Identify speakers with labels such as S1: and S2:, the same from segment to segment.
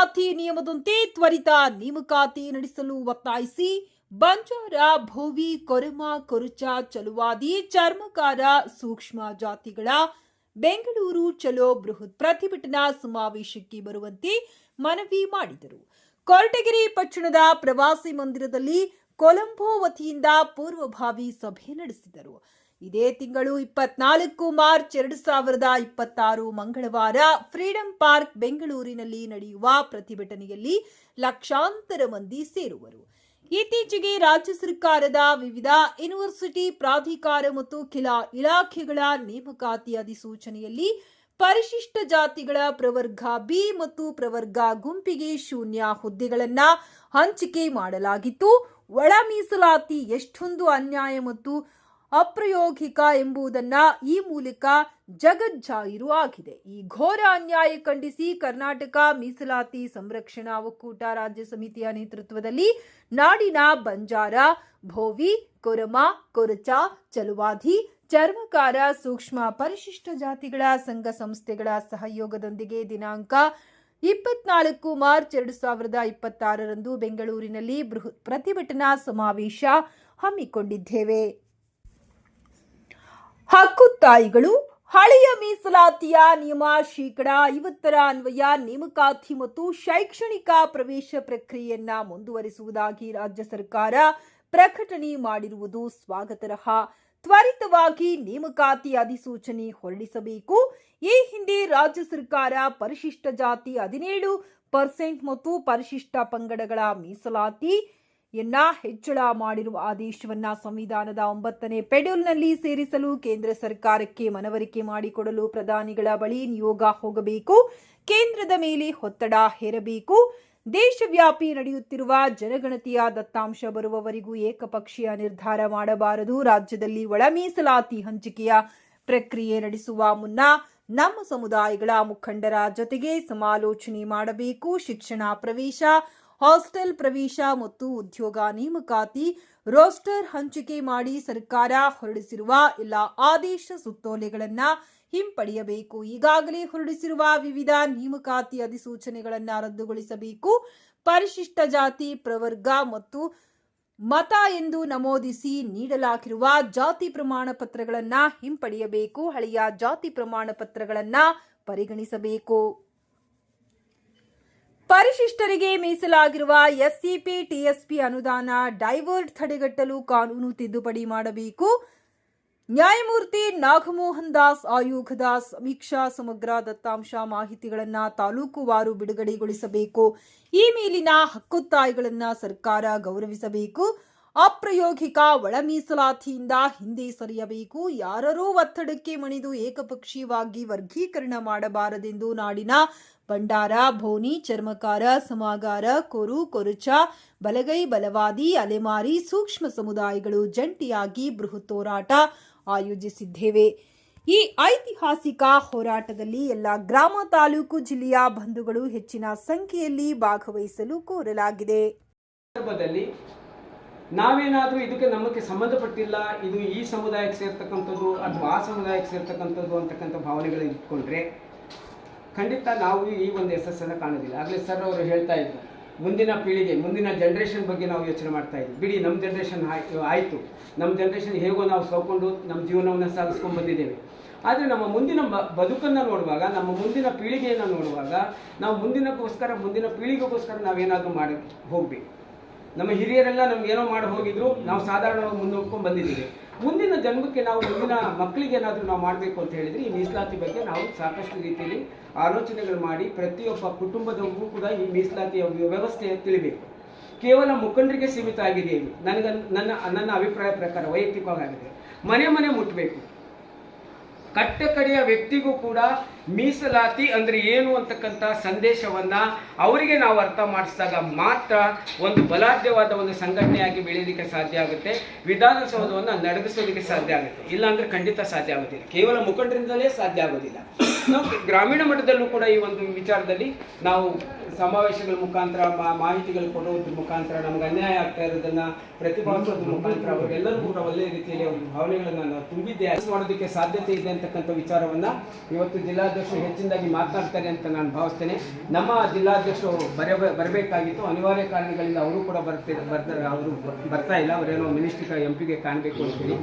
S1: ಮೀಸಲಾತಿ ನಿಯಮದಂತೆ ತ್ವರಿತ ನೇಮಕಾತಿ ನಡೆಸಲು ಒತ್ತಾಯಿಸಿ ಬಂಜಾರ, ಭೋವಿ, ಕೊರಮ, ಕೊರುಚ, ಚಲುವಾದಿ, ಚರ್ಮಕಾರ, ಸೂಕ್ಷ್ಮ ಜಾತಿಗಳ ಬೆಂಗಳೂರು ಚಲೋ ಬೃಹತ್ ಪ್ರತಿಭಟನಾ ಸಮಾವೇಶಕ್ಕೆ ಬರುವಂತೆ ಮನವಿ ಮಾಡಿದರು. ಕೊರಟಗೆರೆ ಪಟ್ಟಣದ ಪ್ರವಾಸಿ ಮಂದಿರದಲ್ಲಿ ಕೊಲಂಬೋ ವತಿಯಿಂದ ಪೂರ್ವಭಾವಿ ಸಭೆ ನಡೆಸಿದರು. ಇದೇ ತಿಂಗಳು 24 ಮಾರ್ಚ್ 2026 ಮಂಗಳವಾರ ಫ್ರೀಡಂ ಪಾರ್ಕ್ ಬೆಂಗಳೂರಿನಲ್ಲಿ ನಡೆಯುವ ಪ್ರತಿಭಟನೆಯಲ್ಲಿ ಲಕ್ಷಾಂತರ ಮಂದಿ ಸೇರುವರು. ಇತ್ತೀಚೆಗೆ ರಾಜ್ಯ ಸರ್ಕಾರದ ವಿವಿಧ ಯೂನಿವರ್ಸಿಟಿ ಪ್ರಾಧಿಕಾರ ಮತ್ತು ಕೆಲ ಇಲಾಖೆಗಳ ನೇಮಕಾತಿ ಅಧಿಸೂಚನೆಯಲ್ಲಿ ಪರಿಶಿಷ್ಟ ಜಾತಿಗಳ ಪ್ರವರ್ಗ ಬಿ ಮತ್ತು ಪ್ರವರ್ಗ ಗುಂಪಿಗೆ ಶೂನ್ಯ ಹುದ್ದೆಗಳನ್ನು ಹಂಚಿಕೆ ಮಾಡಲಾಗಿತ್ತು. ಒಳ ಮೀಸಲಾತಿ ಎಷ್ಟೊಂದು ಅನ್ಯಾಯ ಮತ್ತು ಅಪ್ರಾಯೋಗಿಕ ಎಂಬುದನ್ನ ಈ ಮೂಲಕ ಜಗಜ್ಜಾಹಿರು ಆಗಿದೆ. ಈ ಘೋರ ಅನ್ಯಾಯ ಖಂಡಿಸಿ ಕರ್ನಾಟಕ ಮೀಸಲಾತಿ ಸಂರಕ್ಷಣಾ ಒಕ್ಕೂಟ ರಾಜ್ಯ ಸಮಿತಿಯ ನೇತೃತ್ವದಲ್ಲಿ ನಾಡಿನ ಬಂಜಾರ, ಭೋವಿ, ಕೊರಮ, ಕೊರಚ, ಚಲುವಾದಿ, ಚರ್ಮಕಾರ, ಸೂಕ್ಷ್ಮ ಪರಿಶಿಷ್ಟ ಜಾತಿಗಳ ಸಂಘ ಸಂಸ್ಥೆಗಳ ಸಹಯೋಗದೊಂದಿಗೆ ದಿನಾಂಕ 24 ಮಾರ್ಚ್ 2026 ಬೆಂಗಳೂರಿನಲ್ಲಿ ಬೃಹತ್ ಪ್ರತಿಭಟನಾ ಸಮಾವೇಶ ಹಮ್ಮಿಕೊಂಡಿದ್ದೇವೆ. ಹಕ್ಕುತ್ತಾಯಿಗಳು, ಹಳೆಯ ಮೀಸಲಾತಿಯ ನಿಯಮ ಶೇಕಡಾ 50 ಅನ್ವಯ ನೇಮಕಾತಿ ಮತ್ತು ಶೈಕ್ಷಣಿಕ ಪ್ರವೇಶ ಪ್ರಕ್ರಿಯೆಯನ್ನ ಮುಂದುವರಿಸುವುದಾಗಿ ರಾಜ್ಯ ಸರ್ಕಾರ ಪ್ರಕಟಣೆ ಮಾಡಿರುವುದು ಸ್ವಾಗತಾರ್ಹ. ತ್ವರಿತವಾಗಿ ನೇಮಕಾತಿ ಅಧಿಸೂಚನೆ ಹೊರಡಿಸಬೇಕು. ಈ ಹಿಂದೆ ರಾಜ್ಯ ಸರ್ಕಾರ ಪರಿಶಿಷ್ಟ ಜಾತಿ 17% ಮತ್ತು ಪರಿಶಿಷ್ಟ ಪಂಗಡಗಳ ಮೀಸಲಾತಿಯನ್ನ ಹೆಚ್ಚಳ ಮಾಡಿರುವ ಆದೇಶವನ್ನ ಸಂವಿಧಾನದ 9ನೇ ಶೆಡ್ಯೂಲ್ನಲ್ಲಿ ಸೇರಿಸಲು ಕೇಂದ್ರ ಸರ್ಕಾರಕ್ಕೆ ಮನವರಿಕೆ ಮಾಡಿಕೊಡಲು ಪ್ರಧಾನಿಗಳ ಬಳಿ ನಿಯೋಗ ಹೋಗಬೇಕು. ಕೇಂದ್ರದ ಮೇಲೆ ಒತ್ತಡ ಹೇರಬೇಕು. ದೇಶವ್ಯಾಪಿ ನಡೆಯುತ್ತಿರುವ ಜನಗಣತಿಯ ದತ್ತಾಂಶ ಬರುವವರೆಗೂ ಏಕಪಕ್ಷೀಯ ನಿರ್ಧಾರ ಮಾಡಬಾರದು. ರಾಜ್ಯದಲ್ಲಿ ಒಳ ಮೀಸಲಾತಿ ಹಂಚಿಕೆಯ ಪ್ರಕ್ರಿಯೆ ನಡೆಸುವ ಮುನ್ನ ನಮ್ಮ ಸಮುದಾಯಗಳ ಮುಖಂಡರ ಜೊತೆಗೆ ಸಮಾಲೋಚನೆ ಮಾಡಬೇಕು. ಶಿಕ್ಷಣ ಪ್ರವೇಶ, ಹಾಸ್ಟೆಲ್ ಪ್ರವೇಶ ಮತ್ತು ಉದ್ಯೋಗ ನೇಮಕಾತಿ ರೋಸ್ಟರ್ ಹಂಚಿಕೆ ಮಾಡಿ ಸರ್ಕಾರ ಹೊರಡಿಸಿರುವ ಎಲ್ಲ ಆದೇಶ ಸುತ್ತೋಲೆಗಳನ್ನು ಹಿಂಪಡೆಯಬೇಕು. ಈಗಾಗಲೇ ಹೊರಡಿಸಿರುವ ವಿವಿಧ ನೇಮಕಾತಿ ಅಧಿಸೂಚನೆಗಳನ್ನು ರದ್ದುಗೊಳಿಸಬೇಕು. ಪರಿಶಿಷ್ಟ ಜಾತಿ, ಪ್ರವರ್ಗ ಮತ್ತು ಮತ ಎಂದು ನಮೂದಿಸಿ ನೀಡಲಾಗಿರುವ ಜಾತಿ ಪ್ರಮಾಣ ಪತ್ರಗಳನ್ನು ಹಿಂಪಡೆಯಬೇಕು. ಹಳೆಯ ಜಾತಿ ಪ್ರಮಾಣ ಪತ್ರಗಳನ್ನು ಪರಿಗಣಿಸಬೇಕು. ಪರಿಶಿಷ್ಟರಿಗೆ ಮೀಸಲಾಗಿರುವ ಎಸ್ಸಿಪಿ, ಟಿಎಸ್ಪಿ ಅನುದಾನ ಡೈವರ್ಟ್ ತಡೆಗಟ್ಟಲು ಕಾನೂನು ತಿದ್ದುಪಡಿ ಮಾಡಬೇಕು. ನ್ಯಾಯಮೂರ್ತಿ ನಾಗಮೋಹನ್ ದಾಸ್ ಆಯೋಗದ ಸಮೀಕ್ಷಾ ಸಮಗ್ರ ದತ್ತಾಂಶ ಮಾಹಿತಿಗಳನ್ನು ತಾಲೂಕುವಾರು ಬಿಡುಗಡೆಗೊಳಿಸಬೇಕು. ಈ ಮೇಲಿನ ಹಕ್ಕುತ್ತಾಯಿಗಳನ್ನು ಸರ್ಕಾರ ಗೌರವಿಸಬೇಕು. ಅಪ್ರಾಯೋಗಿಕ ಒಳ ಮೀಸಲಾತಿಯಿಂದ ಹಿಂದೆ ಸರಿಯಬೇಕು. ಯಾರೂ ಒತ್ತಡಕ್ಕೆ ಮಣಿದು ಏಕಪಕ್ಷೀಯವಾಗಿ ವರ್ಗೀಕರಣ ಮಾಡಬಾರದೆಂದು ನಾಡಿನ ಬಂಡಾರ, ಬೋನಿ, ಚರ್ಮಕಾರ, ಸಮಾಗಾರ, ಕೊರು, ಕೊರುಚ, ಬಲಗೈ, ಬಲವಾದಿ, ಅಲೆಮಾರಿ, ಸೂಕ್ಷ್ಮ ಸಮುದಾಯಗಳು ಜಂಟಿಯಾಗಿ ಬೃಹತ್ ಹೋರಾಟ ಆಯೋಜಿಸಿದ್ದೇವೆ. ಈ ಐತಿಹಾಸಿಕ ಹೋರಾಟದಲ್ಲಿ ಎಲ್ಲ ಗ್ರಾಮ, ತಾಲೂಕು, ಜಿಲ್ಲೆಯ ಬಂಧುಗಳು ಹೆಚ್ಚಿನ ಸಂಖ್ಯೆಯಲ್ಲಿ ಭಾಗವಹಿಸಲು ಕೋರಲಾಗಿದೆ.
S2: ನಾವೇನಾದರೂ ಇದಕ್ಕೆ ನಮಗೆ ಸಂಬಂಧಪಟ್ಟಿಲ್ಲ, ಇದು ಈ ಸಮುದಾಯಕ್ಕೆ ಸೇರ್ತಕ್ಕಂಥದ್ದು ಅಥವಾ ಆ ಸಮುದಾಯಕ್ಕೆ ಸೇರ್ತಕ್ಕಂಥದ್ದು ಅಂತಕ್ಕಂಥ ಭಾವನೆಗಳು ಇಟ್ಕೊಂಡ್ರೆ ಖಂಡಿತ ನಾವು ಈ ಒಂದು ಯಶಸ್ಸನ್ನು ಕಾಣೋದಿಲ್ಲ. ಆಗಲೇ ಸರ್ ಅವರು ಹೇಳ್ತಾ ಇದ್ರು, ಮುಂದಿನ ಪೀಳಿಗೆ, ಮುಂದಿನ ಜನ್ರೇಷನ್ ಬಗ್ಗೆ ನಾವು ಯೋಚನೆ ಮಾಡ್ತಾ ಇದ್ವಿ. ಬಿಡಿ, ನಮ್ಮ ಜನ್ರೇಷನ್ ಆಯಿತು, ನಮ್ಮ ಜನ್ರೇಷನ್ ಹೇಗೋ ನಾವು ಸೋಕೊಂಡು ನಮ್ಮ ಜೀವನವನ್ನು ಸಾಗಿಸ್ಕೊಂಡು ಬಂದಿದ್ದೇವೆ. ಆದರೆ ನಮ್ಮ ಮುಂದಿನ ಬದುಕನ್ನು ನೋಡುವಾಗ, ನಮ್ಮ ಮುಂದಿನ ಪೀಳಿಗೆಯನ್ನು ನೋಡುವಾಗ, ನಾವು ಮುಂದಿನ ಪೀಳಿಗೆಗೋಸ್ಕರ ನಾವೇನಾದರೂ ಮಾಡಿ ಹೋಗಬೇಕು. ನಮ್ಮ ಹಿರಿಯರೆಲ್ಲ ನಮ್ಗೆ ಏನೋ ಮಾಡಿ ಹೋಗಿದ್ರು, ನಾವು ಸಾಧಾರಣವಾಗಿ ಮುಂದೋಗ್ಕೊಂಡು ಬಂದಿದ್ದೀವಿ. ಮುಂದಿನ ಜನ್ಮಕ್ಕೆ ನಾವು ಮುಂದಿನ ಮಕ್ಕಳಿಗೆ ಏನಾದರೂ ನಾವು ಮಾಡಬೇಕು ಅಂತ ಹೇಳಿದರೆ ಈ ಮೀಸಲಾತಿ ಬಗ್ಗೆ ನಾವು ಸಾಕಷ್ಟು ರೀತಿಯಲ್ಲಿ ಆಲೋಚನೆಗಳು ಮಾಡಿ ಪ್ರತಿಯೊಬ್ಬ ಕುಟುಂಬದವರಿಗೂ ಕೂಡ ಈ ಮೀಸಲಾತಿಯ ವ್ಯವಸ್ಥೆ ತಿಳಿಬೇಕು. ಕೇವಲ ಮುಖಂಡರಿಗೆ ಸೀಮಿತ ಆಗಿದೆ ಇದು. ನನ್ನ ಅಭಿಪ್ರಾಯ ಪ್ರಕಾರ ವೈಯಕ್ತಿಕವಾಗಿದೆ. ಮನೆ ಮನೆ ಮುಟ್ಟಬೇಕು. ಕಟ್ಟಕಡೆಯ ವ್ಯಕ್ತಿಗೂ ಕೂಡ ಮೀಸಲಾತಿ ಅಂದರೆ ಏನು ಅಂತಕ್ಕಂಥ ಸಂದೇಶವನ್ನು ಅವರಿಗೆ ನಾವು ಅರ್ಥ ಮಾಡಿಸಿದಾಗ ಮಾತ್ರ ಒಂದು ಬಲಾಢ್ಯವಾದ ಒಂದು ಸಂಘಟನೆಯಾಗಿ ಬೆಳೆಯಲಿಕ್ಕೆ ಸಾಧ್ಯ ಆಗುತ್ತೆ. ವಿಧಾನಸೌಧವನ್ನು ನಡೆಸೋದಕ್ಕೆ ಸಾಧ್ಯ ಆಗುತ್ತೆ. ಇಲ್ಲಾಂದರೆ ಖಂಡಿತ ಸಾಧ್ಯ ಆಗೋದಿಲ್ಲ. ಕೇವಲ ಮುಖಂಡರಿಂದಲೇ ಸಾಧ್ಯ ಆಗೋದಿಲ್ಲ. ನಾವು ಗ್ರಾಮೀಣ ಮಟ್ಟದಲ್ಲೂ ಕೂಡ ಈ ಒಂದು ವಿಚಾರದಲ್ಲಿ ನಾವು ಸಮಾವೇಶಗಳ ಮುಖಾಂತರ ಮಾಹಿತಿಗಳು ಕೊಡೋದ್ರ ಮುಖಾಂತರ ನಮ್ಗೆ ಅನ್ಯಾಯ ಆಗ್ತಾ ಇರೋದನ್ನ ಪ್ರತಿಪಾದಿಸೋದ್ರ ಮುಖಾಂತರ ಅವರೆಲ್ಲರೂ ಕೂಡ ಒಳ್ಳೆಯ ರೀತಿಯಲ್ಲಿ ಒಂದು ಭಾವನೆಗಳನ್ನು ನಾವು ತುಂಬಿದ್ದೆ ಮಾಡೋದಕ್ಕೆ ಸಾಧ್ಯತೆ ಇದೆ ಅಂತಕ್ಕಂಥ ವಿಚಾರವನ್ನ ಇವತ್ತು ಜಿಲ್ಲಾಧ್ಯಕ್ಷರು ಹೆಚ್ಚಿನದಾಗಿ ಮಾತನಾಡ್ತಾರೆ ಅಂತ ನಾನು ಭಾವಿಸ್ತೇನೆ. ನಮ್ಮ ಜಿಲ್ಲಾಧ್ಯಕ್ಷರು ಬರಬೇಕಾಗಿತ್ತು, ಅನಿವಾರ್ಯ ಕಾರಣಗಳಿಂದ ಅವರು ಕೂಡ ಅವರು ಬರ್ತಾ ಇಲ್ಲ. ಅವರೇನೋ ಮಿನಿಸ್ಟ್ರಿ ಎಂಪಿಗೆ ಕಾಣಬೇಕು ಅಂತೇಳಿ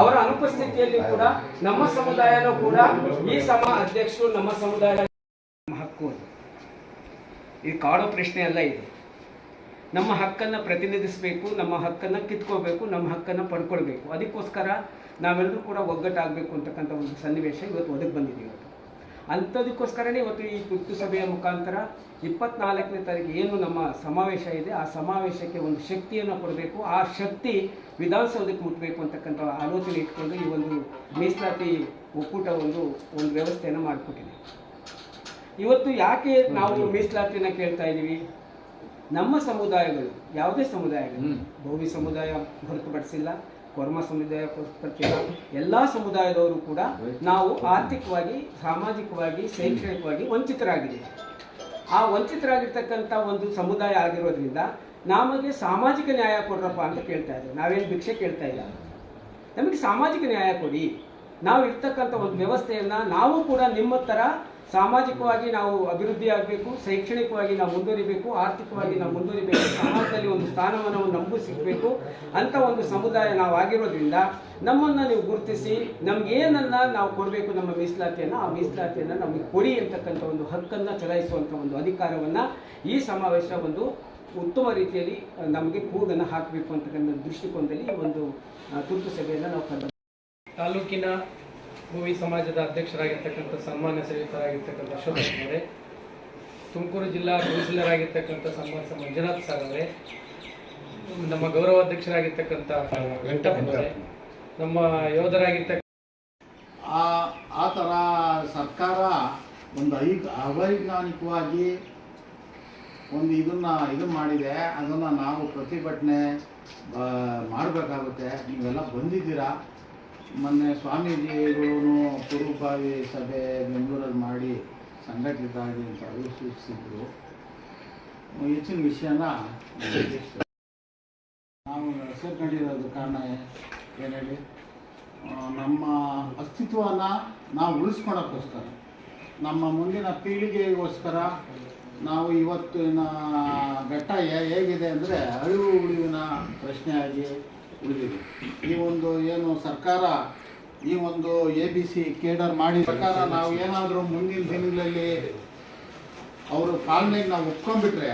S2: ಅವರ ಅನುಪಸ್ಥಿತಿಯಲ್ಲಿ ಕೂಡ ನಮ್ಮ ಸಮುದಾಯನೂ ಕೂಡ ಈ ಅಧ್ಯಕ್ಷರು ನಮ್ಮ ಸಮುದಾಯ ಹಕ್ಕು ಅದು. ಇದು ಕಾಡೋ ಪ್ರಶ್ನೆ ಅಲ್ಲ. ಇದು ನಮ್ಮ ಹಕ್ಕನ್ನು ಪ್ರತಿನಿಧಿಸಬೇಕು, ನಮ್ಮ ಹಕ್ಕನ್ನು ಕಿತ್ಕೋಬೇಕು, ನಮ್ಮ ಹಕ್ಕನ್ನು ಪಡ್ಕೊಳ್ಬೇಕು. ಅದಕ್ಕೋಸ್ಕರ ನಾವೆಲ್ಲರೂ ಕೂಡ ಒಗ್ಗಟ್ಟಾಗಬೇಕು ಅಂತಕ್ಕಂಥ ಒಂದು ಸನ್ನಿವೇಶ ಇವತ್ತು ಒದಗಿ ಬಂದಿದೆ. ಇವತ್ತು ಅಂಥದಕ್ಕೋಸ್ಕರನೇ ಇವತ್ತು ಈ ತುರ್ತು ಸಭೆಯ ಮುಖಾಂತರ 24ನೇ ತಾರೀಕು ಏನು ನಮ್ಮ ಸಮಾವೇಶ ಇದೆ, ಆ ಸಮಾವೇಶಕ್ಕೆ ಒಂದು ಶಕ್ತಿಯನ್ನು ಕೊಡಬೇಕು. ಆ ಶಕ್ತಿ ವಿಧಾನಸೌಧಕ್ಕೆ ಮುಟ್ಟಬೇಕು ಅಂತಕ್ಕಂಥ ಆಲೋಚನೆ ಇಟ್ಕೊಂಡು ಈ ಒಂದು ಮೀಸಲಾತಿ ಒಕ್ಕೂಟ ಒಂದು ವ್ಯವಸ್ಥೆಯನ್ನು ಮಾಡಿಕೊಟ್ಟಿದೆ. ಇವತ್ತು ಯಾಕೆ ನಾವು ಮೀಸಲಾತಿಯನ್ನು ಕೇಳ್ತಾ ಇದ್ದೀವಿ? ನಮ್ಮ ಸಮುದಾಯಗಳು, ಯಾವುದೇ ಸಮುದಾಯಗಳು, ಭೋವಿ ಸಮುದಾಯ ಹೊರತುಪಡಿಸಿಲ್ಲ, ಕೊರ್ಮ ಸಮುದಾಯ ಹೊರತುಪಡಿಸಿಲ್ಲ, ಎಲ್ಲ ಸಮುದಾಯದವರು ಕೂಡ ನಾವು ಆರ್ಥಿಕವಾಗಿ, ಸಾಮಾಜಿಕವಾಗಿ, ಶೈಕ್ಷಣಿಕವಾಗಿ ವಂಚಿತರಾಗಿದ್ದೀವಿ. ಆ ವಂಚಿತರಾಗಿರ್ತಕ್ಕಂಥ ಒಂದು ಸಮುದಾಯ ಆಗಿರೋದ್ರಿಂದ ನಮಗೆ ಸಾಮಾಜಿಕ ನ್ಯಾಯ ಕೊಡ್ರಪ್ಪ ಅಂತ ಕೇಳ್ತಾ ಇದ್ದೀವಿ. ನಾವೇನು ಭಿಕ್ಷೆ ಕೇಳ್ತಾ ಇಲ್ಲ, ನಮಗೆ ಸಾಮಾಜಿಕ ನ್ಯಾಯ ಕೊಡಿ. ನಾವು ಇರ್ತಕ್ಕಂಥ ಒಂದು ವ್ಯವಸ್ಥೆಯನ್ನು ನಾವು ಕೂಡ ನಿಮ್ಮ ಥರ ಸಾಮಾಜಿಕವಾಗಿ ನಾವು ಅಭಿವೃದ್ಧಿ ಆಗಬೇಕು, ಶೈಕ್ಷಣಿಕವಾಗಿ ನಾವು ಮುಂದುವರಿಬೇಕು, ಆರ್ಥಿಕವಾಗಿ ನಾವು ಮುಂದುವರಿಬೇಕು, ಸಮಾಜದಲ್ಲಿ ಒಂದು ಸ್ಥಾನವನ್ನು ನಮಗೂ ಸಿಗಬೇಕು ಅಂತ ಒಂದು ಸಮುದಾಯ ನಾವು ಆಗಿರೋದ್ರಿಂದ ನಮ್ಮನ್ನು ನೀವು ಗುರುತಿಸಿ ನಮಗೇನನ್ನು ನಾವು ಕೊಡಬೇಕು, ನಮ್ಮ ಮೀಸಲಾತಿಯನ್ನು, ಆ ಮೀಸಲಾತಿಯನ್ನು ನಮಗೆ ಕೊಡಿ ಅಂತಕ್ಕಂಥ ಒಂದು ಹಕ್ಕನ್ನು ಚಲಾಯಿಸುವಂಥ ಒಂದು ಅಧಿಕಾರವನ್ನು ಈ ಸಮಾವೇಶ ಒಂದು ಉತ್ತಮ ರೀತಿಯಲ್ಲಿ ನಮಗೆ ಕೂಗನ್ನು ಹಾಕಬೇಕು ಅಂತಕ್ಕಂಥ ದೃಷ್ಟಿಕೋನದಲ್ಲಿ ಒಂದು ತುರ್ತು ಸಭೆಯನ್ನು ನಾವು ಕಂಡು
S3: ತಾಲೂಕಿನ ಭೋವಿ ಸಮಾಜದ ಅಧ್ಯಕ್ಷರಾಗಿರ್ತಕ್ಕಂಥ ಸನ್ಮಾನ್ಯ ಶ್ರೀಯುತರಾಗಿರ್ತಕ್ಕಂಥ ಅಶೋಕ್ ಅವರೇ, ತುಮಕೂರು ಜಿಲ್ಲಾ ಕೌನ್ಸಿಲರ್ ಸನ್ಮಾನ್ಯ ಮಂಜುನಾಥ್ ಸರ್ ಅವರೇ, ನಮ್ಮ ಗೌರವಾಧ್ಯಕ್ಷರಾಗಿರ್ತಕ್ಕಂಥ ವೆಂಕಟಪ್ಪನವರೇ, ನಮ್ಮ ಯೋಧರಾಗಿರ್ತಕ್ಕ
S4: ಆ ಥರ ಸರ್ಕಾರ ಒಂದು ಅವೈಜ್ಞಾನಿಕವಾಗಿ ಒಂದು ಇದನ್ನು ಮಾಡಿದೆ. ಅದನ್ನು ನಾವು ಪ್ರತಿಭಟನೆ ಮಾಡಬೇಕಾಗುತ್ತೆ. ನೀವೆಲ್ಲ ಬಂದಿದ್ದೀರಾ. ಮೊನ್ನೆ ಸ್ವಾಮೀಜಿಗಳು ಪೂರ್ವಭಾವಿ ಸಭೆ ಬೆಂಗಳೂರಲ್ಲಿ ಮಾಡಿ ಸಂಘಟಿತರಾಗಿ ಅಂತ ಅವರು ಸೂಚಿಸಿದ್ರು. ಹೆಚ್ಚಿನ ವಿಷಯನ ನಾವು ಸೇರ್ಕೊಂಡಿರೋದು ಕಾರಣ ಏನು ಹೇಳಿ, ನಮ್ಮ ಅಸ್ತಿತ್ವನ ನಾವು ಉಳಿಸ್ಕೊಳಕ್ಕೋಸ್ಕರ, ನಮ್ಮ ಮುಂದಿನ ಪೀಳಿಗೆಗೋಸ್ಕರ ನಾವು ಇವತ್ತಿನ ಘಟ್ಟ ಹೇಗಿದೆ ಅಂದರೆ ಅಳಿವು ಉಳಿವಿನ ಪ್ರಶ್ನೆಯಾಗಿ ಉಳಿದಿದೆ. ಈ ಒಂದು ಏನು ಸರ್ಕಾರ ಈ ಒಂದು ABC ಕೇಡರ್ ಮಾಡಿ ಪ್ರಕಾರ ನಾವು ಏನಾದರೂ ಮುಂದಿನ ದಿನಗಳಲ್ಲಿ ಅವರು ಪಾಲನೆಗೆ ನಾವು ಒಪ್ಕೊಂಡ್ಬಿಟ್ರೆ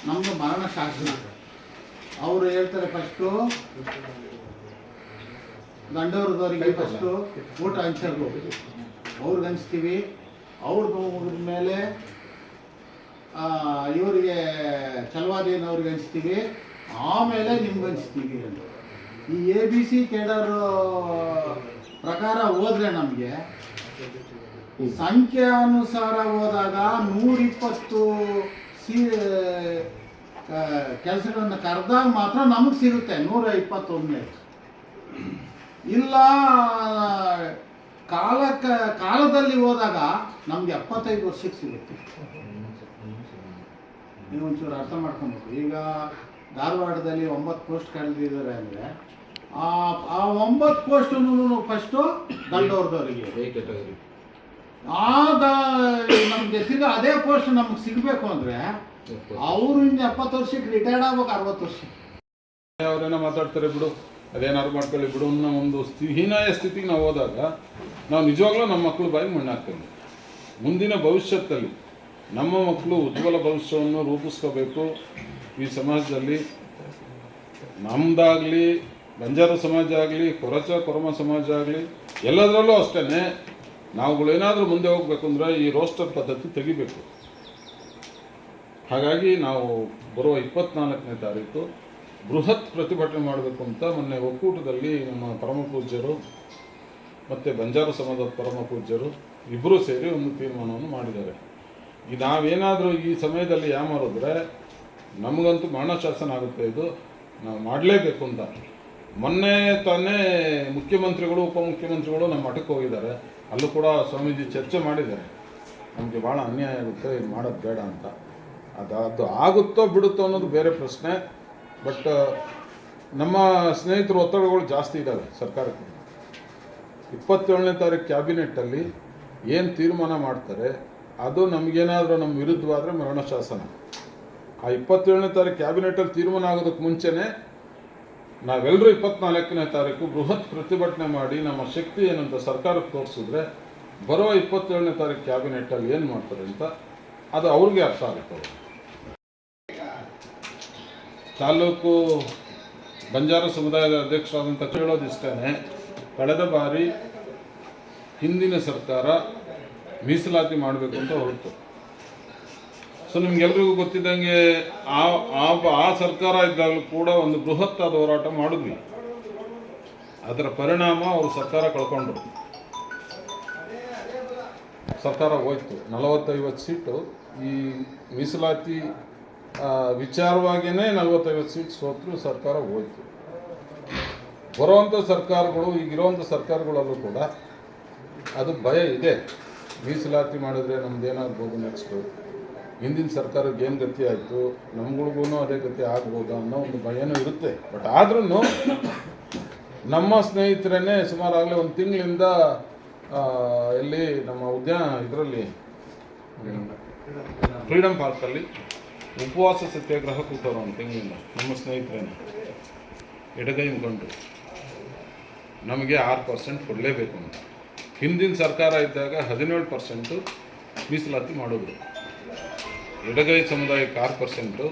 S4: ನಮ್ಮದು ಮರಣ ಶಾಸನ. ಅವರು ಹೇಳ್ತಾರೆ ಫಸ್ಟು ಗಂಡವ್ರದವರಿಗೆ ಫಸ್ಟು ಊಟ ಹಂಚೋದು, ಅವ್ರಿಗೆ ಹಂಚ್ತೀವಿ, ಅವ್ರದ್ದು ಮೇಲೆ ಇವರಿಗೆ ಚಲವಾದಿನವ್ರಿಗೆ ಹಂಚ್ತೀವಿ, ಆಮೇಲೆ ನಿಮ್ಗೆ ಹಂಚ್ತೀವಿ ಅಂತ. ಈ ABC ಕೇಡರ್ ಪ್ರಕಾರ ಹೋದ್ರೆ ನಮಗೆ ಸಂಖ್ಯಾನುಸಾರ ಹೋದಾಗ 120 ಕೆಲಸಗಳನ್ನು ಕರೆದಾಗ ಮಾತ್ರ ನಮಗೆ ಸಿಗುತ್ತೆ 121. ಇಲ್ಲ ಕಾಲದಲ್ಲಿ ಹೋದಾಗ ನಮಗೆ 75 ವರ್ಷಕ್ಕೆ ಸಿಗುತ್ತೆ. ನೀವು ಒಂಚೂರು ಅರ್ಥ ಮಾಡ್ಕೊಬೇಕು. ಈಗ ಧಾರವಾಡದಲ್ಲಿ 9 ಪೋಸ್ಟ್ ಕಳೆದಿದ್ದಾರೆ ಅಂದರೆ ಆ 9 ಪೋಸ್ಟನ್ನು ಫಸ್ಟು ಗಂಡವ್ರದವರಿಗೆ, ನಮಗೆ ತಿರ್ಗಿ ಅದೇ ಪೋಸ್ಟ್ ನಮಗೆ ಸಿಗಬೇಕು ಅಂದರೆ ಅವರು ಇನ್ನು 70 ವರ್ಷಕ್ಕೆ ರಿಟೈರ್ಡ್ ಆಗ್ಬೇಕು, 60 ವರ್ಷ.
S5: ಅವರೇನೋ ಮಾತಾಡ್ತಾರೆ ಬಿಡು, ಅದೇನಾದ್ರು ಮಾಡ್ಕೊಳ್ಳಿ ಬಿಡು ಅನ್ನೋ ಒಂದು ಹೀನಾಯ ಸ್ಥಿತಿಗೆ ನಾವು ಹೋದಾಗ ನಾವು ನಿಜವಾಗ್ಲೂ ನಮ್ಮ ಮಕ್ಕಳು ಬಾಯಿಗೆ ಮಣ್ಣು ಹಾಕ್ತೇವೆ. ಮುಂದಿನ ಭವಿಷ್ಯದಲ್ಲಿ ನಮ್ಮ ಮಕ್ಕಳು ಉಜ್ವಲ ಭವಿಷ್ಯವನ್ನು ರೂಪಿಸ್ಕೋಬೇಕು. ಈ ಸಮಾಜದಲ್ಲಿ ನಮ್ಮದಾಗಲಿ, ಬಂಜಾರ ಸಮಾಜ ಆಗಲಿ, ಕೊರಮ ಸಮಾಜ ಆಗಲಿ, ಎಲ್ಲದರಲ್ಲೂ ಅಷ್ಟೇ ನಾವುಗಳೇನಾದರೂ ಮುಂದೆ ಹೋಗಬೇಕು ಅಂದರೆ ಈ ರೋಸ್ಟರ್ ಪದ್ಧತಿ ತೆಗಿಬೇಕು. ಹಾಗಾಗಿ ನಾವು ಬರುವ 24ನೇ ತಾರೀಕು ಬೃಹತ್ ಪ್ರತಿಭಟನೆ ಮಾಡಬೇಕು ಅಂತ ಮೊನ್ನೆ ಒಕ್ಕೂಟದಲ್ಲಿ ನಮ್ಮ ಪರಮ ಪೂಜ್ಯರು ಮತ್ತು ಬಂಜಾರ ಸಮಾಜದ ಪರಮ ಪೂಜ್ಯರು ಇಬ್ಬರೂ ಸೇರಿ ಒಂದು ತೀರ್ಮಾನವನ್ನು ಮಾಡಿದ್ದಾರೆ. ಈ ನಾವೇನಾದರೂ ಈ ಸಮಯದಲ್ಲಿ ಯಾಮಾರಿದ್ರೆ ನಮಗಂತೂ ಮರಣಶಾಸನ ಆಗುತ್ತೆ. ಇದು ನಾವು ಮಾಡಲೇಬೇಕು ಅಂತ. ಮೊನ್ನೆ ತಾನೇ ಮುಖ್ಯಮಂತ್ರಿಗಳು, ಉಪಮುಖ್ಯಮಂತ್ರಿಗಳು ನಮ್ಮ ಮಠಕ್ಕೆ ಹೋಗಿದ್ದಾರೆ. ಅಲ್ಲೂ ಕೂಡ ಸ್ವಾಮೀಜಿ ಚರ್ಚೆ ಮಾಡಿದ್ದಾರೆ, ನಮಗೆ ಭಾಳ ಅನ್ಯಾಯ ಆಗುತ್ತೆ, ಇದು ಮಾಡೋದು ಬೇಡ ಅಂತ. ಅದು ಆಗುತ್ತೋ ಬಿಡುತ್ತೋ ಅನ್ನೋದು ಬೇರೆ ಪ್ರಶ್ನೆ. ಬಟ್ ನಮ್ಮ ಸ್ನೇಹಿತರ ಒತ್ತಡಗಳು ಜಾಸ್ತಿ ಇದ್ದಾವೆ ಸರ್ಕಾರಕ್ಕೆ. 27ನೇ ತಾರೀಕು ಕ್ಯಾಬಿನೆಟ್ಟಲ್ಲಿ ಏನು ತೀರ್ಮಾನ ಮಾಡ್ತಾರೆ ಅದು ನಮಗೇನಾದರೂ ನಮ್ಮ ವಿರುದ್ಧವಾದರೆ ಮರಣ ಶಾಸನ. ಆ 27ನೇ ತಾರೀಕು ಕ್ಯಾಬಿನೆಟ್ಟಲ್ಲಿ ತೀರ್ಮಾನ ಆಗೋದಕ್ಕೆ ಮುಂಚೆನೇ ನಾವೆಲ್ಲರೂ 24ನೇ ತಾರೀಕು ಬೃಹತ್ ಪ್ರತಿಭಟನೆ ಮಾಡಿ ನಮ್ಮ ಶಕ್ತಿ ಏನಂತ ಸರ್ಕಾರಕ್ಕೆ ತೋರಿಸಿದ್ರೆ ಬರೋ 27ನೇ ತಾರೀಕು ಕ್ಯಾಬಿನೆಟ್ಟಲ್ಲಿ ಏನು ಮಾಡ್ತಾರೆ ಅಂತ ಅದು ಅವ್ರಿಗೆ ಅರ್ಥ ಆಗುತ್ತೆ. ತಾಲೂಕು ಬಂಜಾರ ಸಮುದಾಯದ ಅಧ್ಯಕ್ಷರಾದಂಥ ಹೇಳೋದಿಷ್ಟೇ, ಕಳೆದ ಬಾರಿ ಹಿಂದಿನ ಸರ್ಕಾರ ಮೀಸಲಾತಿ ಮಾಡಬೇಕು ಅಂತ ಹೊರತು. ಸೊ ನಿಮ್ಗೆಲ್ರಿಗೂ ಗೊತ್ತಿದ್ದಂಗೆ ಆ ಸರ್ಕಾರ ಇದ್ದಾಗಲೂ ಕೂಡ ಒಂದು ಬೃಹತ್ತಾದ ಹೋರಾಟ ಮಾಡಿದ್ವಿ. ಅದರ ಪರಿಣಾಮ ಅವರು ಸರ್ಕಾರ ಕಳ್ಕೊಂಡ್ರು. ಸರ್ಕಾರ ಹೋಯ್ತು. 40-50 ಸೀಟು ಈ ಮೀಸಲಾತಿ ವಿಚಾರವಾಗಿಯೇ 40-50 ಸೀಟ್ ಸೋತರು, ಸರ್ಕಾರ ಹೋಯ್ತು. ಬರುವಂಥ ಸರ್ಕಾರಗಳು, ಈಗಿರುವಂಥ ಸರ್ಕಾರಗಳಲ್ಲೂ ಕೂಡ ಅದು ಭಯ ಇದೆ. ಮೀಸಲಾತಿ ಮಾಡಿದ್ರೆ ನಮ್ದೇನಾಗ್ಬೋದು ನೆಕ್ಸ್ಟು, ಹಿಂದಿನ ಸರ್ಕಾರಕ್ಕೆ ಏನು ಗತಿ ಆಯಿತು, ನಮ್ಗಳಿಗೂ ಅದೇ ಗತಿ ಆಗ್ಬೋದು ಅನ್ನೋ ಒಂದು ಭಯನೂ ಇರುತ್ತೆ. ಬಟ್ ಆದ್ರೂ ನಮ್ಮ ಸ್ನೇಹಿತರನ್ನೇ ಸುಮಾರಾಗಲೇ ಒಂದು ತಿಂಗಳಿಂದ ಎಲ್ಲಿ ನಮ್ಮ ಇದರಲ್ಲಿ ಫ್ರೀಡಮ್ ಪಾರ್ಕಲ್ಲಿ ಉಪವಾಸ ಸತ್ಯಾಗ್ರಹ ಕೂತವ್ರು ಒಂದು ತಿಂಗಳಿಂದ. ನಮ್ಮ ಸ್ನೇಹಿತರೇನೆ ಎಡಗೈ ಮುಖಂಡರು ನಮಗೆ 6% ಕೊಡಲೇಬೇಕು ಅಂತ. ಹಿಂದಿನ ಸರ್ಕಾರ ಇದ್ದಾಗ 17% ಮೀಸಲಾತಿ ಮಾಡೋದು. ಎಡಗೈ ಸಮುದಾಯಕ್ಕೆ 6%,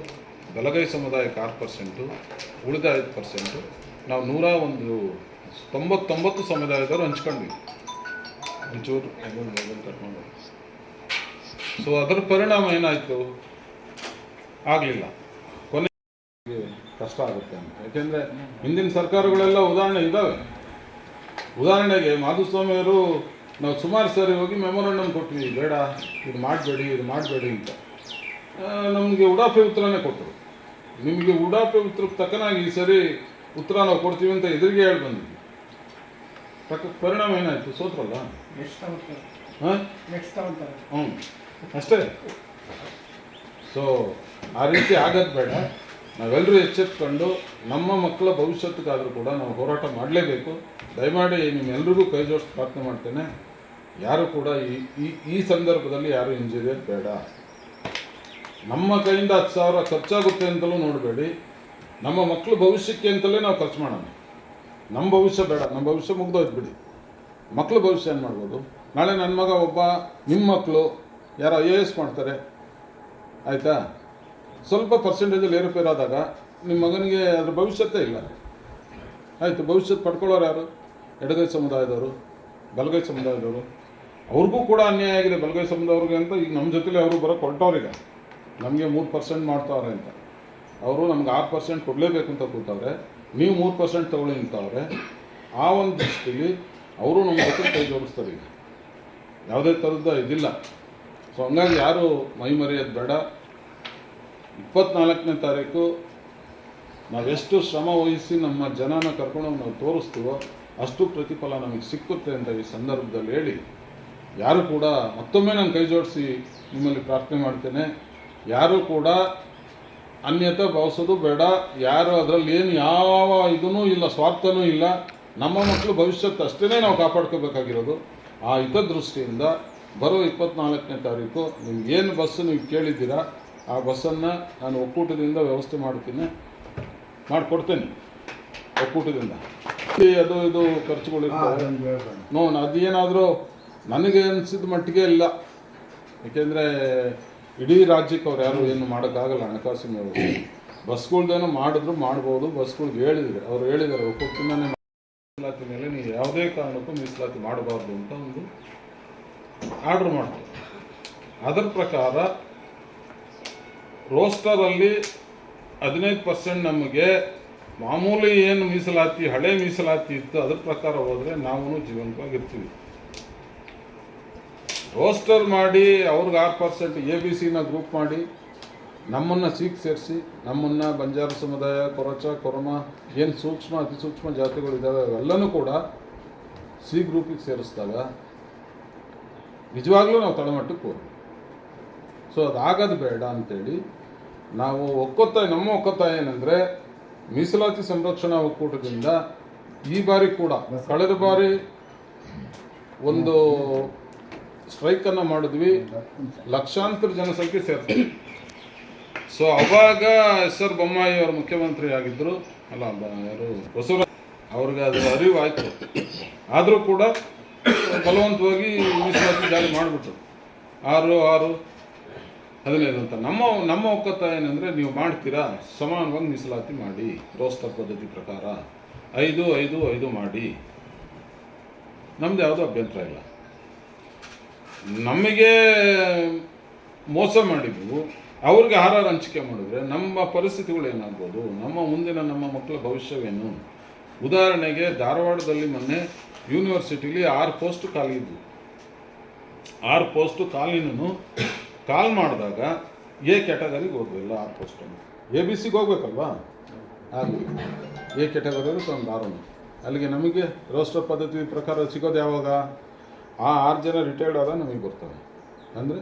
S5: ಬಲಗೈ ಸಮುದಾಯಕ್ಕೆ 6%, ಉಳಿದ 5% ನಾವು 199 ಸಮುದಾಯದವರು ಹಂಚ್ಕೊಂಡ್ವಿ. ಒಂಚೂರು ಕಟ್ ಮಾಡೋದು. ಸೊ ಅದರ ಪರಿಣಾಮ ಏನಾಯಿತು, ಆಗಲಿಲ್ಲ. ಕೊನೆಗೆ ಕಷ್ಟ ಆಗುತ್ತೆ ಅಂತ. ಯಾಕೆಂದರೆ ಹಿಂದಿನ ಸರ್ಕಾರಗಳೆಲ್ಲ ಉದಾಹರಣೆ ಇದ್ದಾವೆ. ಉದಾಹರಣೆಗೆ ಮಾಧುಸ್ವಾಮಿಯವರು ನಾವು ಸುಮಾರು ಸಾರಿ ಹೋಗಿ ಮೆಮೊರಂಡಮ್ ಕೊಟ್ವಿ, ಬೇಡ ಇದು ಮಾಡಬೇಡಿ ಅಂತ. ನಮಗೆ ಉಡಾಫೆ ಉತ್ತರನೇ ಕೊಟ್ಟರು. ನಿಮಗೆ ಉಡಾಫೆ ಉತ್ತರಕ್ಕೆ ತಕ್ಕನಾಗಿ ಈ ಸರಿ ಉತ್ತರ ನಾವು ಕೊಡ್ತೀವಿ ಅಂತ ಎದುರಿಗೆ ಹೇಳಿ ಬಂದಿದ್ವಿ. ಪರಿಣಾಮ ಏನಾಯಿತು, ಸೋತ್ರಲ್ಲ. ಹ್ಞೂ ಅಷ್ಟೇ. ಸೊ ಆ ರೀತಿ ಆಗೋದು ಬೇಡ. ನಾವೆಲ್ಲರೂ ಎಚ್ಚೆತ್ಕೊಂಡು ನಮ್ಮ ಮಕ್ಕಳ ಭವಿಷ್ಯತ್ತಿಗಾದರೂ ಕೂಡ ನಾವು ಹೋರಾಟ ಮಾಡಲೇಬೇಕು. ದಯಮಾಡಿ ನಿಮ್ಮೆಲ್ಲರಿಗೂ ಕೈ ಜೋಡಿಸಿ ಪ್ರಾರ್ಥನೆ ಮಾಡ್ತೇನೆ, ಯಾರು ಕೂಡ ಈ ಸಂದರ್ಭದಲ್ಲಿ ಯಾರು ಇಂಜಿನಿಯರ್ ಬೇಡ. ನಮ್ಮ ಕೈಯಿಂದ 10,000 ಖರ್ಚಾಗುತ್ತೆ ಅಂತಲೂ ನೋಡಬೇಡಿ. ನಮ್ಮ ಮಕ್ಕಳ ಭವಿಷ್ಯಕ್ಕೆ ಅಂತಲೇ ನಾವು ಖರ್ಚು ಮಾಡೋಣ. ನಮ್ಮ ಭವಿಷ್ಯ ಬೇಡ, ನಮ್ಮ ಭವಿಷ್ಯ ಮುಗ್ದೋಯ್ತು ಬಿಡಿ. ಮಕ್ಕಳ ಭವಿಷ್ಯ ಏನು ಮಾಡ್ಬೋದು? ನಾಳೆ ನನ್ನ ಮಗ ಒಬ್ಬ, ನಿಮ್ಮ ಮಕ್ಕಳು ಯಾರೋ IAS ಮಾಡ್ತಾರೆ, ಆಯಿತಾ? ಸ್ವಲ್ಪ ಪರ್ಸೆಂಟೇಜಲ್ಲಿ ಏರುಪೇರಾದಾಗ ನಿಮ್ಮ ಮಗನಿಗೆ ಅದ್ರ ಭವಿಷ್ಯತ್ತೇ ಇಲ್ಲ. ಆಯಿತು, ಭವಿಷ್ಯತ್ ಪಡ್ಕೊಳ್ಳೋರು ಯಾರು? ಎಡಗೈ ಸಮುದಾಯದವರು, ಬಲಗೈ ಸಮುದಾಯದವರು. ಅವ್ರಿಗೂ ಕೂಡ ಅನ್ಯಾಯ ಆಗಿದೆ ಬಲಗೈ ಸಮುದಾಯವ್ರಿಗೆ ಅಂತ. ಈಗ ನಮ್ಮ ಜೊತೆಲಿ ಅವರು ಬರೋಕ್ಕೆ ಹೊರಟವ್ರಿಗೆ ನಮಗೆ 3% ಮಾಡ್ತಾವ್ರೆ ಅಂತ. ಅವರು ನಮ್ಗೆ 6% ಕೊಡಲೇಬೇಕು ಅಂತ ಕೂತವ್ರೆ. ನೀವು 3% ತಗೊಳ್ಳಿ ಅಂತವ್ರೆ. ಆ ಒಂದು ದೃಷ್ಟಿಲಿ ಅವರು ನಮ್ಮ ಜೊತೆ ಕೈ ಜೋಡಿಸ್ತಾರೆ. ಈಗ ಯಾವುದೇ ಥರದ ಇದಿಲ್ಲ. ಸೊ ಹಂಗಾಗಿ ಯಾರು ಮೈ ಮರೆಯೋದು ಬೇಡ. 24ನೇ ತಾರೀಕು ನಾವೆಷ್ಟು ಶ್ರಮ ವಹಿಸಿ ನಮ್ಮ ಜನನ ಕರ್ಕೊಂಡು ನಾವು ತೋರಿಸ್ತೀವೋ ಅಷ್ಟು ಪ್ರತಿಫಲ ನಮಗೆ ಸಿಕ್ಕುತ್ತೆ ಅಂತ ಈ ಸಂದರ್ಭದಲ್ಲಿ ಹೇಳಿ, ಯಾರು ಕೂಡ ಮತ್ತೊಮ್ಮೆ ನಾನು ಕೈ ಜೋಡಿಸಿ ನಿಮ್ಮಲ್ಲಿ ಪ್ರಾರ್ಥನೆ ಮಾಡ್ತೇನೆ, ಯಾರೂ ಕೂಡ ಅನ್ಯತೆ ಭಾವಿಸೋದು ಬೇಡ. ಯಾರು ಅದರಲ್ಲಿ ಏನು ಯಾವ ಇದೂ ಇಲ್ಲ, ಸ್ವಾರ್ಥನೂ ಇಲ್ಲ. ನಮ್ಮ ಮಕ್ಕಳು ಭವಿಷ್ಯಕ್ಕೆ ಅಷ್ಟೇ ನಾವು ಕಾಪಾಡ್ಕೋಬೇಕಾಗಿರೋದು. ಆ ಹಿತದೃಷ್ಟಿಯಿಂದ ಬರೋ 24ನೇ ತಾರೀಕು ನಿಮ್ಗೇನು ಬಸ್ಸು ನೀವು ಕೇಳಿದ್ದೀರಾ ಆ ಬಸ್ಸನ್ನು ನಾನು ಒಕ್ಕೂಟದಿಂದ ವ್ಯವಸ್ಥೆ ಮಾಡಿಕೊಡ್ತೇನೆ. ಒಕ್ಕೂಟದಿಂದ ಅದು ಇದು ಖರ್ಚುಗಳಿರ್ತವೆ. ಅದೇನಾದರೂ ನನಗೆ ಅನಿಸಿದ ಮಟ್ಟಿಗೆ ಇಲ್ಲ. ಏಕೆಂದರೆ ಇಡೀ ರಾಜ್ಯಕ್ಕೆ ಅವ್ರು ಯಾರು ಏನು ಮಾಡೋಕ್ಕಾಗಲ್ಲ. ಹಣಕಾಸಿನ ವ್ಯವಸ್ಥೆ ಬಸ್ಗಳ್ದೇನೋ ಮಾಡಿದ್ರು ಮಾಡ್ಬೋದು. ಬಸ್ಗಳ್ಗೆ ಅವ್ರು ಹೇಳಿದ್ದಾರೆ ಒಕ್ಕೂಟದಿಂದನೇ ಮೀಸಲಾತಿ ಮೇಲೆ ನೀವು ಯಾವುದೇ ಕಾರಣಕ್ಕೂ ಮೀಸಲಾತಿ ಮಾಡಬಾರ್ದು ಅಂತ ಒಂದು ಆರ್ಡ್ರ್ ಮಾಡ್ತಾರೆ. ಅದರ ಪ್ರಕಾರ ರೋಸ್ಟರಲ್ಲಿ 15% ನಮಗೆ ಮಾಮೂಲಿ ಏನು ಮೀಸಲಾತಿ, ಹಳೆ ಮೀಸಲಾತಿ ಇತ್ತು ಅದ್ರ ಪ್ರಕಾರ ಹೋದರೆ ನಾವು ಜೀವಂತವಾಗಿರ್ತೀವಿ. ರೋಸ್ಟರ್ ಮಾಡಿ ಅವ್ರಿಗೆ 6% ABCನ ಗ್ರೂಪ್ ಮಾಡಿ ನಮ್ಮನ್ನು ಸಿಗ್ ಸೇರಿಸಿ ನಮ್ಮನ್ನು ಬಂಜಾರ ಸಮುದಾಯ, ಕೊರಚ, ಕೊರಮ ಏನು ಸೂಕ್ಷ್ಮ ಅತಿ ಸೂಕ್ಷ್ಮ ಜಾತಿಗಳಿದ್ದಾವೆ ಅವೆಲ್ಲನೂ ಕೂಡ C ಗ್ರೂಪಿಗೆ ಸೇರಿಸಿದಾಗ ನಿಜವಾಗ್ಲೂ ನಾವು ತಳಮಟ್ಟಕ್ಕೆ ಹೋಗ್ತೀವಿ. ಸೊ ಅದಾಗೋದು ಬೇಡ ಅಂತೇಳಿ ನಾವು ನಮ್ಮ ಒಕ್ಕೊತ್ತಾಯ ಏನಂದರೆ ಮೀಸಲಾತಿ ಸಂರಕ್ಷಣಾ ಒಕ್ಕೂಟದಿಂದ ಈ ಬಾರಿ ಕೂಡ ಕಳೆದ ಬಾರಿ ಒಂದು ಸ್ಟ್ರೈಕನ್ನು ಮಾಡಿದ್ವಿ, ಲಕ್ಷಾಂತರ ಜನಸಂಖ್ಯೆ ಸೇರ್ತಾರೆ. ಸೊ ಅವಾಗ ಎಸ್.ಆರ್. ಬೊಮ್ಮಾಯಿ ಅವರು ಮುಖ್ಯಮಂತ್ರಿ ಆಗಿದ್ದರು, ಯಾರು ಬಸವರಾಜ ಅವ್ರಿಗೆ ಅದು ಅರಿವು ಆಯಿತು. ಆದರೂ ಕೂಡ ಬಲವಂತವಾಗಿ ಮೀಸಲಾತಿ ಜಾರಿ ಮಾಡಿಬಿಟ್ರು 6-6-15 ಅಂತ. ನಮ್ಮ ಒಕ್ಕತ್ತಾಯ ಏನಂದರೆ ನೀವು ಮಾಡ್ತೀರಾ ಸಮಾನವಾಗಿ ಮೀಸಲಾತಿ ಮಾಡಿ, ರೋಸ್ಟರ್ ಪದ್ಧತಿ ಪ್ರಕಾರ 5-5-5 ಮಾಡಿ, ನಮ್ದು ಯಾವುದೂ ಅಭ್ಯಂತರ ಇಲ್ಲ. ನಮಗೆ ಮೋಸ ಮಾಡಿದ್ವು, ಅವ್ರಿಗೆ ಆಹಾರ ಹಂಚಿಕೆ ಮಾಡಿದ್ರೆ ನಮ್ಮ ಪರಿಸ್ಥಿತಿಗಳು ಏನಾಗ್ಬೋದು, ನಮ್ಮ ಮಕ್ಕಳ ಭವಿಷ್ಯವೇನು? ಉದಾಹರಣೆಗೆ ಧಾರವಾಡದಲ್ಲಿ ಮೊನ್ನೆ ಯೂನಿವರ್ಸಿಟಿಲಿ 6 ಪೋಸ್ಟ್ ಖಾಲಿ ಇದ್ವು. 6 ಪೋಸ್ಟು ಖಾಲಿನೂ ಕಾಲ್ ಮಾಡಿದಾಗ ಎ ಕ್ಯಾಟಗರಿಗೆ ಹೋಗಲಿಲ್ಲ. 6 ಪೋಸ್ಟನ್ನು ABC ಹೋಗ್ಬೇಕಲ್ವಾ, ಆಗಲಿ ಎ ಕ್ಯಾಟಗರಿಗೆ ಒಂದು 6. ಅಲ್ಲಿಗೆ ನಮಗೆ ರೋಸ್ಟರ್ ಪದ್ಧತಿ ಪ್ರಕಾರ ಸಿಗೋದು ಯಾವಾಗ? ಆ 6 ಜನ ರಿಟೈರ್ಡ್ ಆದ ನಮಗೆ ಬರ್ತವೆ. ಅಂದರೆ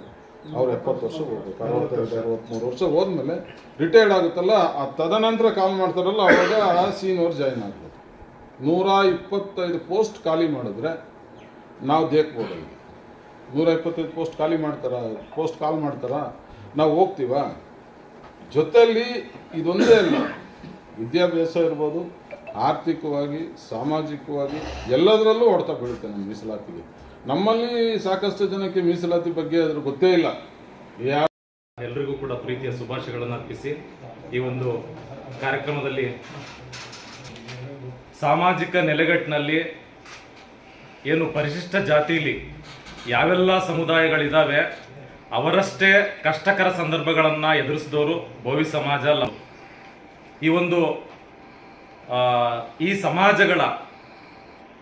S5: ಅವ್ರು 70 ವರ್ಷ ಹೋಗ್ಬೇಕು, 62-63 ವರ್ಷ ಹೋದ್ಮೇಲೆ ರಿಟೈರ್ಡ್ ಆಗುತ್ತಲ್ಲ, ಆ ತದನಂತರ ಕಾಲ್ ಮಾಡ್ತಾರಲ್ಲ, ಅವಾಗ ಸೀನಿಯರ್ ಜಾಯಿನ್ ಆಗ್ಬೋದು. 125 ಪೋಸ್ಟ್ ಖಾಲಿ ಮಾಡಿದ್ರೆ ನಾವು ದೇಖ್ಬೋದಲ್ಲಿ 125 ಪೋಸ್ಟ್ ಕಾಲ್ ಮಾಡ್ತಾರ ನಾವು ಹೋಗ್ತೀವ? ಜೊತೆಯಲ್ಲಿ ಇದೊಂದೇ ಅಲ್ಲ, ವಿದ್ಯಾಭ್ಯಾಸ ಇರ್ಬೋದು, ಆರ್ಥಿಕವಾಗಿ, ಸಾಮಾಜಿಕವಾಗಿ ಎಲ್ಲದರಲ್ಲೂ ಹೊಡೆತ ಬೀಳುತ್ತೆ ನಮ್ಮ ಮೀಸಲಾತಿಗೆ. ನಮ್ಮಲ್ಲಿ ಸಾಕಷ್ಟು ಜನಕ್ಕೆ ಮೀಸಲಾತಿ ಬಗ್ಗೆ ಅದ್ರ ಗೊತ್ತೇ ಇಲ್ಲ.
S6: ಎಲ್ರಿಗೂ ಕೂಡ ಪ್ರೀತಿಯ ಶುಭಾಶಯಗಳನ್ನು ಅರ್ಪಿಸಿ ಈ ಒಂದು ಕಾರ್ಯಕ್ರಮದಲ್ಲಿ ಸಾಮಾಜಿಕ ನೆಲೆಗಟ್ಟಿನಲ್ಲಿ ಏನು ಪರಿಶಿಷ್ಟ ಜಾತಿಯಲ್ಲಿ ಯಾವೆಲ್ಲ ಸಮುದಾಯಗಳಿದ್ದಾವೆ ಅವರಷ್ಟೇ ಕಷ್ಟಕರ ಸಂದರ್ಭಗಳನ್ನು ಎದುರಿಸಿದವರು ಭೋವಿ ಸಮಾಜ. ಈ ಸಮಾಜಗಳ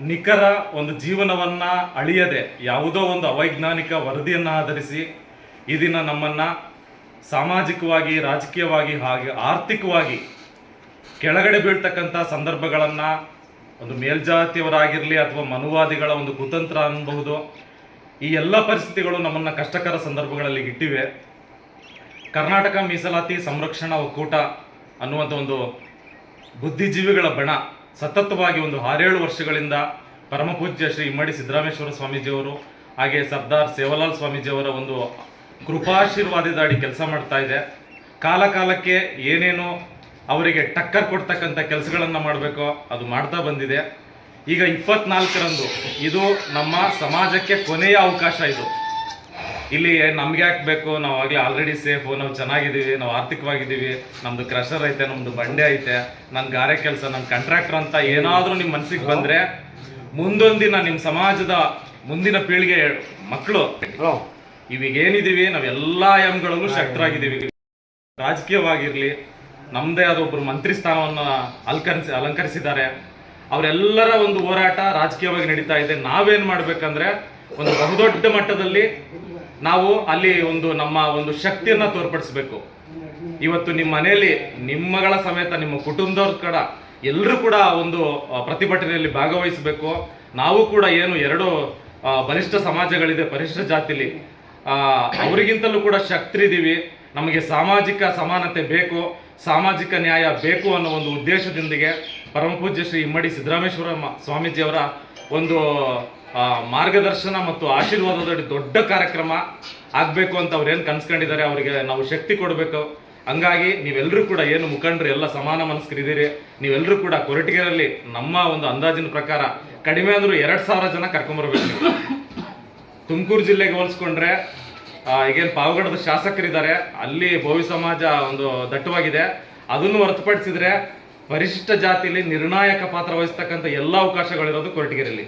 S6: ನಿಖರ ಒಂದು ಜೀವನವನ್ನು ಅಳಿಯದೆ ಯಾವುದೋ ಒಂದು ಅವೈಜ್ಞಾನಿಕ ವರದಿಯನ್ನು ಆಧರಿಸಿ ಈ ದಿನ ನಮ್ಮನ್ನು ಸಾಮಾಜಿಕವಾಗಿ, ರಾಜಕೀಯವಾಗಿ ಹಾಗೆ ಆರ್ಥಿಕವಾಗಿ ಕೆಳಗಡೆ ಬೀಳ್ತಕ್ಕಂಥ ಸಂದರ್ಭಗಳನ್ನು ಒಂದು ಮೇಲ್ಜಾತಿಯವರಾಗಿರಲಿ ಅಥವಾ ಮನುವಾದಿಗಳ ಒಂದು ಕುತಂತ್ರ ಅನ್ನಬಹುದು, ಈ ಎಲ್ಲ ಪರಿಸ್ಥಿತಿಗಳು ನಮ್ಮನ್ನು ಕಷ್ಟಕರ ಸಂದರ್ಭಗಳಲ್ಲಿ ಇಟ್ಟಿವೆ. ಕರ್ನಾಟಕ ಮೀಸಲಾತಿ ಸಂರಕ್ಷಣಾ ಒಕ್ಕೂಟ ಅನ್ನುವಂಥ ಒಂದು ಬುದ್ಧಿಜೀವಿಗಳ ಬಣ ಸತತವಾಗಿ ಒಂದು 6-7 ವರ್ಷಗಳಿಂದ ಪರಮಪೂಜ್ಯ ಶ್ರೀ ಇಮ್ಮಡಿ ಸಿದ್ದರಾಮೇಶ್ವರ ಸ್ವಾಮೀಜಿಯವರು ಹಾಗೆ ಸರ್ದಾರ್ ಸೇವಲಾಲ್ ಸ್ವಾಮೀಜಿಯವರ ಒಂದು ಕೃಪಾಶೀರ್ವಾದದ ಕೆಲಸ ಮಾಡ್ತಾ ಇದೆ. ಕಾಲಕ್ಕೆ ಏನೇನು ಅವರಿಗೆ ಟಕ್ಕರ್ ಕೊಡ್ತಕ್ಕಂಥ ಕೆಲಸಗಳನ್ನು ಮಾಡಬೇಕೋ ಅದು ಮಾಡ್ತಾ ಬಂದಿದೆ. ಈಗ 24ರಂದು ಇದು ನಮ್ಮ ಸಮಾಜಕ್ಕೆ ಕೊನೆಯ ಅವಕಾಶ. ಇದು ಇಲ್ಲಿ ನಮ್ಗೆ ಯಾಕೆ ಬೇಕು, ನಾವು ಆಗಲೇ ಆಲ್ರೆಡಿ ಸೇಫು, ನಾವು ಚೆನ್ನಾಗಿದ್ದೀವಿ, ನಾವು ಆರ್ಥಿಕವಾಗಿದ್ದೀವಿ, ನಮ್ಮದು ಕ್ರಷರ್ ಐತೆ, ನಮ್ಮದು ಬಂಡೆ ಐತೆ, ನನ್ನ ಗಾರೆ ಕೆಲಸ, ನನ್ನ ಕಾಂಟ್ರಾಕ್ಟರ್ ಅಂತ ಏನಾದರೂ ನಿಮ್ಮ ಮನಸ್ಸಿಗೆ ಬಂದರೆ ಮುಂದೊಂದಿನ ನಿಮ್ಮ ಸಮಾಜದ ಮುಂದಿನ ಪೀಳಿಗೆ ಮಕ್ಕಳು ಇವಾಗೇನಿದ್ದೀವಿ ನಾವೆಲ್ಲ ಆಯಾಮಗಳಲ್ಲೂ ಶಕ್ತರಾಗಿದ್ದೀವಿ. ರಾಜಕೀಯವಾಗಿರಲಿ, ನಮ್ಮದೇ ಆದ ಒಬ್ಬರು ಮಂತ್ರಿ ಸ್ಥಾನವನ್ನು ಅಲಂಕರಿಸಿದ್ದಾರೆ. ಅವರೆಲ್ಲರ ಒಂದು ಹೋರಾಟ ರಾಜಕೀಯವಾಗಿ ನಡೀತಾ ಇದೆ. ನಾವೇನು ಮಾಡಬೇಕಂದ್ರೆ ಒಂದು ಬಹುದೊಡ್ಡ ಮಟ್ಟದಲ್ಲಿ ನಾವು ಅಲ್ಲಿ ನಮ್ಮ ಒಂದು ಶಕ್ತಿಯನ್ನು ತೋರ್ಪಡಿಸ್ಬೇಕು. ಇವತ್ತು ನಿಮ್ಮ ಮನೆಯಲ್ಲಿ ನಿಮ್ಮಗಳ ಸಮೇತ ನಿಮ್ಮ ಕುಟುಂಬದವ್ರ ಕಡೆ ಎಲ್ಲರೂ ಕೂಡ ಒಂದು ಪ್ರತಿಭಟನೆಯಲ್ಲಿ ಭಾಗವಹಿಸಬೇಕು. ನಾವು ಕೂಡ ಏನು 2 ಬಲಿಷ್ಠ ಸಮಾಜಗಳಿದೆ ಪರಿಶಿಷ್ಟ ಜಾತಿಲಿ, ಅವರಿಗಿಂತಲೂ ಕೂಡ ಶಕ್ತರಿದ್ದೀವಿ. ನಮಗೆ ಸಾಮಾಜಿಕ ಸಮಾನತೆ ಬೇಕು, ಸಾಮಾಜಿಕ ನ್ಯಾಯ ಬೇಕು ಅನ್ನೋ ಒಂದು ಉದ್ದೇಶದೊಂದಿಗೆ ಪರಮಪೂಜ್ಯ ಶ್ರೀ ಇಮ್ಮಡಿ ಸಿದ್ದರಾಮೇಶ್ವರ ಸ್ವಾಮೀಜಿಯವರ ಒಂದು ಮಾರ್ಗದರ್ಶನ ಮತ್ತು ಆಶೀರ್ವಾದದ ದೊಡ್ಡ ಕಾರ್ಯಕ್ರಮ ಆಗಬೇಕು ಅಂತ ಅವ್ರೇನು ಕನ್ಸ್ಕೊಂಡಿದ್ದಾರೆ, ಅವರಿಗೆ ನಾವು ಶಕ್ತಿ ಕೊಡಬೇಕು. ಹಂಗಾಗಿ ನೀವೆಲ್ಲರೂ ಕೂಡ ಏನು ಮುಖಂಡರು ಎಲ್ಲ ಸಮಾನ ಮನಸ್ಕರಿದ್ದೀರಿ, ನೀವೆಲ್ಲರೂ ಕೂಡ ಕೊರಟಗೆರೆಯಲ್ಲಿ ನಮ್ಮ ಒಂದು ಅಂದಾಜಿನ ಪ್ರಕಾರ ಕಡಿಮೆ ಅಂದರೂ 2,000 ಜನ ಕರ್ಕೊಂಬರ್ಬೇಕು. ನೀವು ತುಮಕೂರು ಜಿಲ್ಲೆಗೆ ಹೋಲಿಸ್ಕೊಂಡ್ರೆ ಈಗೇನು ಪಾವಗಡದ ಶಾಸಕರಿದ್ದಾರೆ, ಅಲ್ಲಿ ಭೋವಿ ಸಮಾಜ ಒಂದು ದಟ್ಟವಾಗಿದೆ. ಅದನ್ನು ಹೊರತುಪಡಿಸಿದ್ರೆ ಪರಿಶಿಷ್ಟ ಜಾತಿಯಲ್ಲಿ ನಿರ್ಣಾಯಕ ಪಾತ್ರ ವಹಿಸ್ತಕ್ಕಂಥ ಎಲ್ಲ ಅವಕಾಶಗಳಿರೋದು ಕೊರಟಗೆರೆಯಲ್ಲಿ.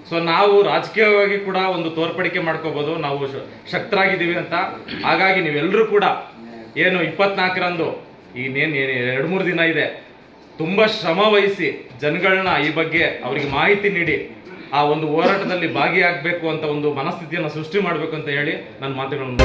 S6: ಸೊ ನಾವು ರಾಜಕೀಯವಾಗಿ ಕೂಡ ಒಂದು ತೋರ್ಪಡಿಕೆ ಮಾಡ್ಕೋಬೋದು, ನಾವು ಶಕ್ತರಾಗಿದ್ದೀವಿ ಅಂತ. ಹಾಗಾಗಿ ನೀವೆಲ್ಲರೂ ಕೂಡ ಏನು 24ರಂದು ಇನ್ನೇನು 2-3 ದಿನ ಇದೆ, ತುಂಬ ಶ್ರಮ ವಹಿಸಿ ಜನಗಳನ್ನ ಈ ಬಗ್ಗೆ ಅವರಿಗೆ ಮಾಹಿತಿ ನೀಡಿ ಆ ಒಂದು ಹೋರಾಟದಲ್ಲಿ ಭಾಗಿಯಾಗಬೇಕು ಅಂತ ಒಂದು ಮನಸ್ಥಿತಿಯನ್ನು ಸೃಷ್ಟಿ ಮಾಡಬೇಕು ಅಂತ ಹೇಳಿ ನನ್ನ ಮಾತುಗಳನ್ನು